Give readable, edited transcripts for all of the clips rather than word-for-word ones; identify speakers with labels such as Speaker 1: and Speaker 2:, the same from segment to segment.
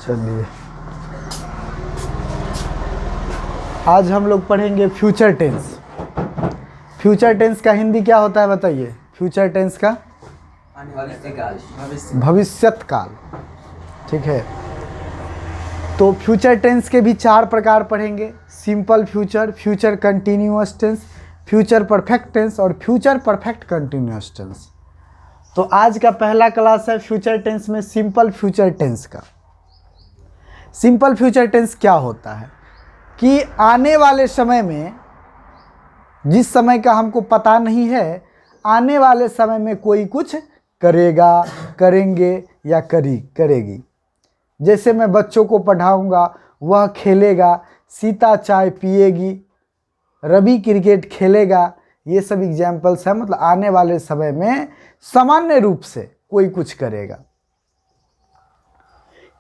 Speaker 1: चलिए आज हम लोग पढ़ेंगे फ्यूचर टेंस। फ्यूचर टेंस का हिंदी क्या होता है बताइए? फ्यूचर टेंस का भविष्यत काल। ठीक है, तो फ्यूचर टेंस के भी 4 प्रकार पढ़ेंगे। Simple future, future continuous tense, future perfect tense और फ्यूचर परफेक्ट कंटिन्यूअस टेंस। तो आज का पहला क्लास है फ्यूचर टेंस में सिंपल फ्यूचर टेंस का। सिंपल फ्यूचर टेंस क्या होता है कि आने वाले समय में, जिस समय का हमको पता नहीं है, आने वाले समय में कोई कुछ करेगा, करेंगे या करेगी। जैसे मैं बच्चों को पढ़ाऊंगा, वह खेलेगा, सीता चाय पिएगी, रवि क्रिकेट खेलेगा। ये सब एग्जाम्पल्स हैं, मतलब आने वाले समय में सामान्य रूप से कोई कुछ करेगा।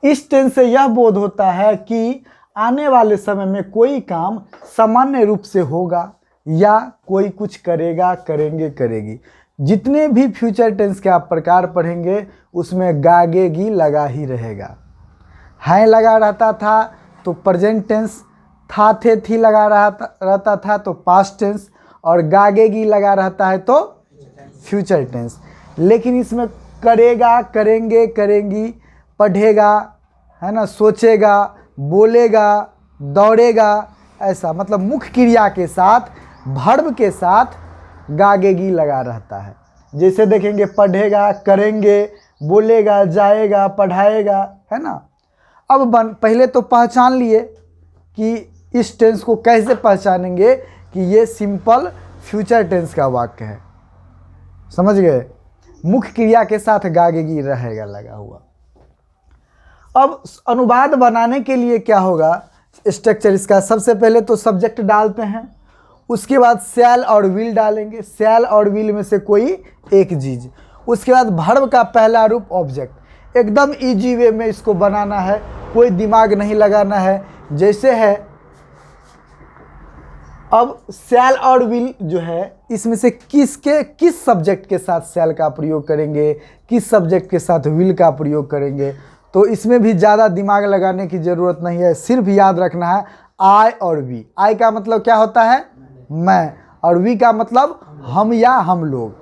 Speaker 1: इस टेंस से यह बोध होता है कि आने वाले समय में कोई काम सामान्य रूप से होगा या कोई कुछ करेगा, करेंगे, करेगी। जितने भी फ्यूचर टेंस के आप प्रकार पढ़ेंगे उसमें गागेगी लगा ही रहेगा। है लगा रहता था तो प्रेजेंट टेंस, था थे थी लगा रहता था तो पास्ट टेंस, और गागेगी लगा रहता है तो फ्यूचर टेंस। लेकिन इसमें करेगा, करेंगे, करेंगी, पढ़ेगा, है ना, सोचेगा, बोलेगा, दौड़ेगा, ऐसा मतलब मुख्य क्रिया के साथ, वर्ब के साथ गागेगी लगा रहता है। जैसे देखेंगे पढ़ेगा, करेंगे, बोलेगा, जाएगा, पढ़ाएगा, है ना। अब पहले तो पहचान लिए कि इस टेंस को कैसे पहचानेंगे कि ये सिंपल फ्यूचर टेंस का वाक्य है। समझ गए? मुख्य क्रिया के साथ गागेगी रहेगा लगा हुआ। अब अनुवाद बनाने के लिए क्या होगा स्ट्रक्चर इसका? सबसे पहले तो सब्जेक्ट डालते हैं, उसके बाद शैल और विल डालेंगे। शैल और विल में से कोई एक चीज, उसके बाद वर्ब का पहला रूप ऑब्जेक्ट। एकदम इजी वे में इसको बनाना है, कोई दिमाग नहीं लगाना है। जैसे है, अब शैल और विल जो है, इसमें से किस सब्जेक्ट के साथ शैल का प्रयोग करेंगे, किस सब्जेक्ट के साथ विल का प्रयोग करेंगे, तो इसमें भी ज़्यादा दिमाग लगाने की ज़रूरत नहीं है। सिर्फ याद रखना है आई और वी। आई का मतलब क्या होता है? मैं, और वी का मतलब हम या हम लोग।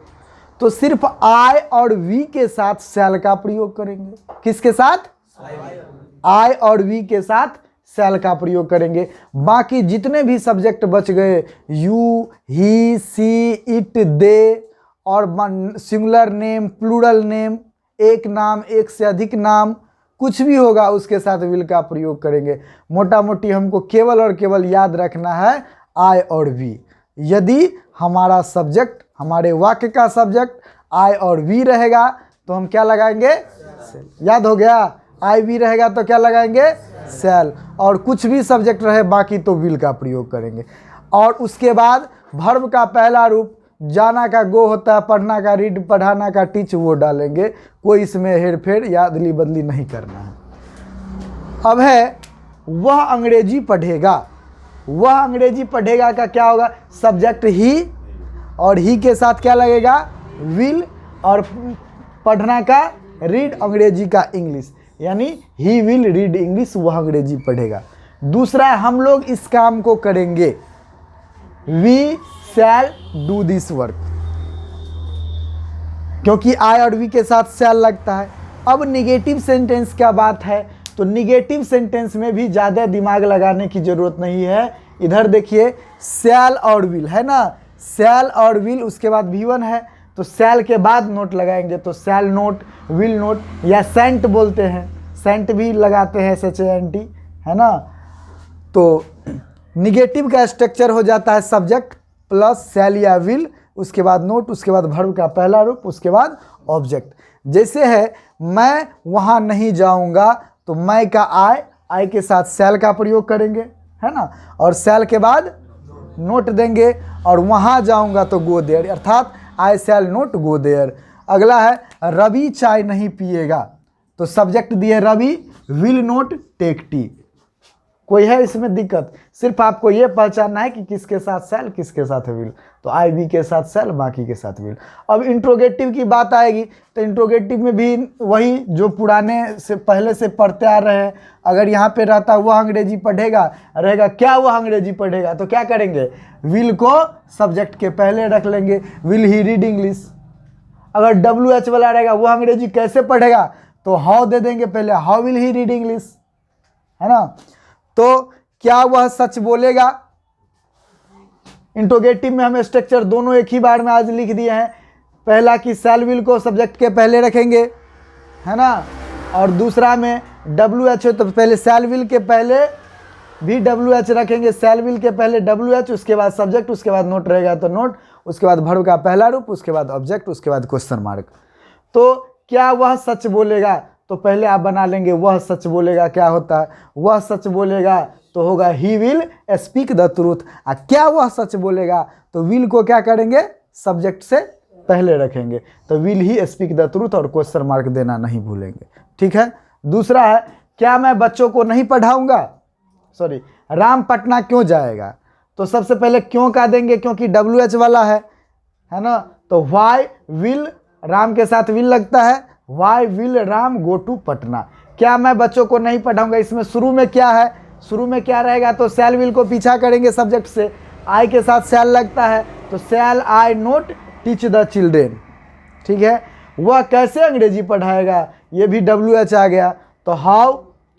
Speaker 1: तो सिर्फ आई और वी के साथ शैल का प्रयोग करेंगे। किसके साथ? आई और वी के साथ शैल का प्रयोग करेंगे। बाकी जितने भी सब्जेक्ट बच गए, यू, ही, सी, इट, दे, और सिंगुलर नेम, प्लूरल नेम, एक नाम, एक से अधिक नाम, कुछ भी होगा उसके साथ विल का प्रयोग करेंगे। मोटा मोटी हमको केवल और केवल याद रखना है आई और वी। यदि हमारा सब्जेक्ट, हमारे वाक्य का सब्जेक्ट आई और वी रहेगा तो हम क्या लगाएंगे? याद हो गया? आई वी रहेगा तो क्या लगाएंगे? शैल। और कुछ भी सब्जेक्ट रहे बाकी तो विल का प्रयोग करेंगे। और उसके बाद वर्ब का पहला रूप, जाना का गो होता है, पढ़ना का रीड, पढ़ाना का टीच, वो डालेंगे। कोई इसमें हेर फेर या अदली बदली नहीं करना है। अब है वह अंग्रेजी पढ़ेगा। वह अंग्रेजी पढ़ेगा का क्या होगा? सब्जेक्ट ही, और ही के साथ क्या लगेगा? विल, और पढ़ना का रीड, अंग्रेजी का इंग्लिश, यानी ही विल रीड इंग्लिश, वह अंग्रेजी पढ़ेगा। दूसरा, हम लोग इस काम को करेंगे, we shall do this work, क्योंकि आई और वी के साथ शैल लगता है। अब निगेटिव सेंटेंस क्या बात है? तो निगेटिव सेंटेंस में भी ज़्यादा दिमाग लगाने की ज़रूरत नहीं है। इधर देखिए शैल और विल है ना, शैल और विल, उसके बाद भी1 है, तो शैल के बाद नोट लगाएंगे, तो शैल नोट, विल नोट, या सेंट बोलते हैं, सेंट भी लगाते हैं, SHANT, है ना। तो निगेटिव का स्ट्रक्चर हो जाता है सब्जेक्ट प्लस शैल या विल, उसके बाद नोट, उसके बाद वर्ब का पहला रूप, उसके बाद ऑब्जेक्ट। जैसे है मैं वहाँ नहीं जाऊँगा, तो मैं का आई के साथ शैल का प्रयोग करेंगे, है ना, और शैल के बाद नोट देंगे, और वहाँ जाऊँगा तो गो देयर, अर्थात आई शैल नोट गो देयर। अगला है रवि चाय नहीं पिएगा, तो सब्जेक्ट दिए Ravi, will not take tea, कोई है इसमें दिक्कत? सिर्फ आपको ये पहचानना है कि किसके साथ शैल किसके साथ विल। तो आई बी के साथ शैल, बाकी के साथ विल। अब इंट्रोगेटिव की बात आएगी तो इंट्रोगेटिव में भी वही जो पुराने से पहले से पढ़ते आ रहे हैं। अगर यहाँ पे रहता वह अंग्रेजी पढ़ेगा रहेगा, क्या वह अंग्रेजी पढ़ेगा? तो क्या करेंगे, विल को सब्जेक्ट के पहले रख लेंगे, विल ही रीड इंग्लिश। अगर WH वाला रहेगा वह अंग्रेजी कैसे पढ़ेगा? तो हाउ दे देंगे पहले, how will he read English, है ना। तो क्या वह सच बोलेगा? इंट्रोगेटिव में हम स्ट्रक्चर दोनों एक ही बार में आज लिख दिए हैं। पहला कि शैल विल को सब्जेक्ट के पहले रखेंगे, है ना, और दूसरा में WH है तो पहले शैल विल के पहले भी WH रखेंगे, शैल विल के पहले WH, उसके बाद सब्जेक्ट, उसके बाद नोट रहेगा तो नोट, उसके बाद वर्ब का पहला रूप, उसके बाद ऑब्जेक्ट, उसके बाद क्वेश्चन मार्क। तो क्या वह सच बोलेगा? तो पहले आप बना लेंगे वह सच बोलेगा क्या होता है, वह सच बोलेगा तो होगा he will speak the truth. क्या वह सच बोलेगा? तो विल को क्या करेंगे, सब्जेक्ट से पहले रखेंगे, तो will he speak the truth, और क्वेश्चन मार्क देना नहीं भूलेंगे, ठीक है। दूसरा है, क्या मैं बच्चों को नहीं पढ़ाऊंगा, सॉरी, राम पटना क्यों जाएगा? तो सबसे पहले क्यों का देंगे, क्योंकि WH वाला है ना। तो वाई विल, राम के साथ विल लगता है, why will Ram go to Patna. क्या मैं बच्चों को नहीं पढ़ाऊंगा, इसमें शुरू में क्या है, शुरू में क्या रहेगा? तो शैल विल को पीछा करेंगे सब्जेक्ट से, आई के साथ शैल लगता है तो शैल आई नोट टीच द चिल्ड्रेन, ठीक है। वह कैसे अंग्रेजी पढ़ाएगा, ये भी WH आ गया, तो how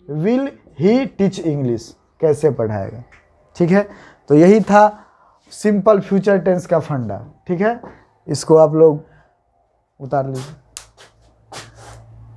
Speaker 1: will he teach English, कैसे पढ़ाएगा, ठीक है। तो यही था सिंपल फ्यूचर टेंस का फंडा, ठीक है। इसको आप लोग उतार लीजिए।